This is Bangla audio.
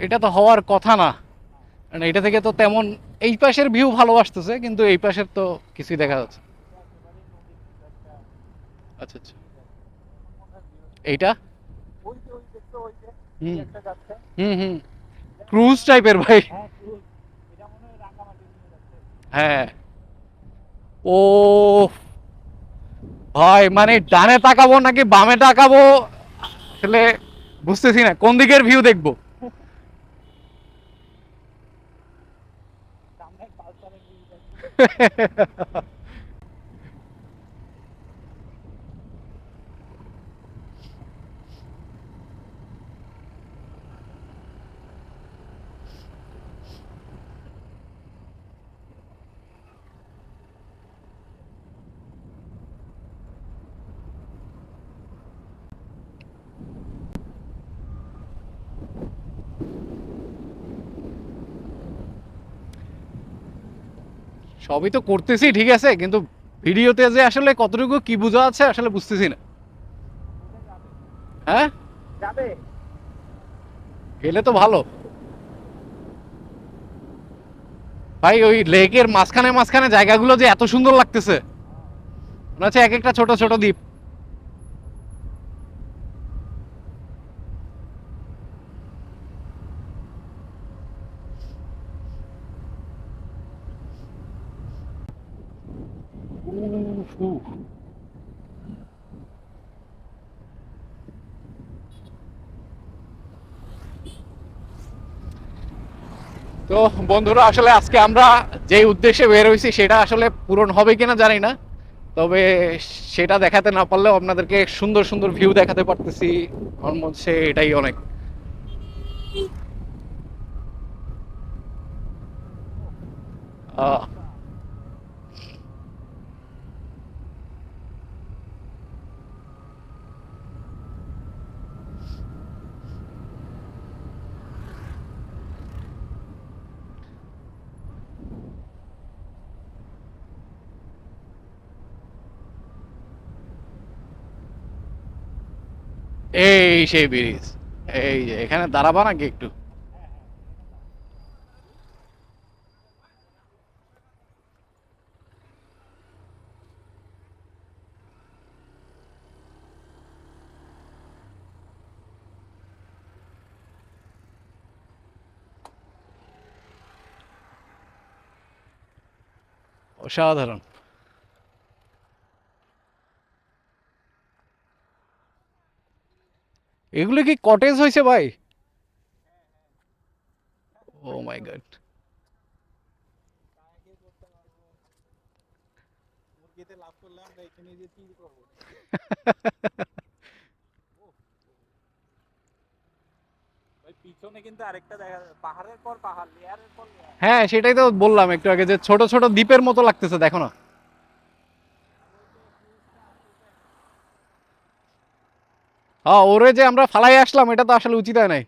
এটা তো হওয়ার কথা না, কারণ এটা থেকে তো তেমন এই পাশের ভিউ ভালো আসতেছে, কিন্তু এই পাশের তো কিছুই দেখা যাচ্ছে। আচ্ছা আচ্ছা, এইটা হুম হুম হুম, ক্রুজ টাইপের ভাই। হ্যাঁ। ও ভাই, মানে ডানে তাকাবো নাকি বামে তাকাবো আসলে বুঝতেছি না, কোন দিকের ভিউ দেখবো। সবই তো করতেছি ঠিক আছে, কিন্তু ভিডিওতে যে আসলে কতটুকু কি বোঝা আছে আসলে বুঝতেছি না। হ্যাঁ, গেলে তো ভালো। ভাই ওই লেকের মাঝখানে মাঝখানে জায়গাগুলো যে এত সুন্দর লাগতেছে, মনে হচ্ছে এক একটা ছোট ছোট দ্বীপ। উফ, উফ। তো বন্ধুরা, আসলে আজকে আমরা যে উদ্দেশ্যে বের হয়েছি সেটা আসলে পূরণ হবে কিনা জানি না, তবে সেটা দেখাতে না পারলেও আপনাদেরকে সুন্দর সুন্দর ভিউ দেখাতে পারতেছি, আমার মনে হচ্ছে এটাই অনেক। আহ, এই সেই ব্রিজ, এই যে এখানে দাঁড়াবা নাকি একটু? অসাধারণ। এগুলো কি কটেজ হয়েছে ভাই? ও মাই গড। হ্যাঁ, সেটাই তো বললাম একটু আগে যে ছোট ছোট দ্বীপের মতো লাগতেছে, দেখো না। হ্যাঁ, ওরে যে আমরা ফালাই আসলাম এটা তো আসলে উচিত হয় নাই।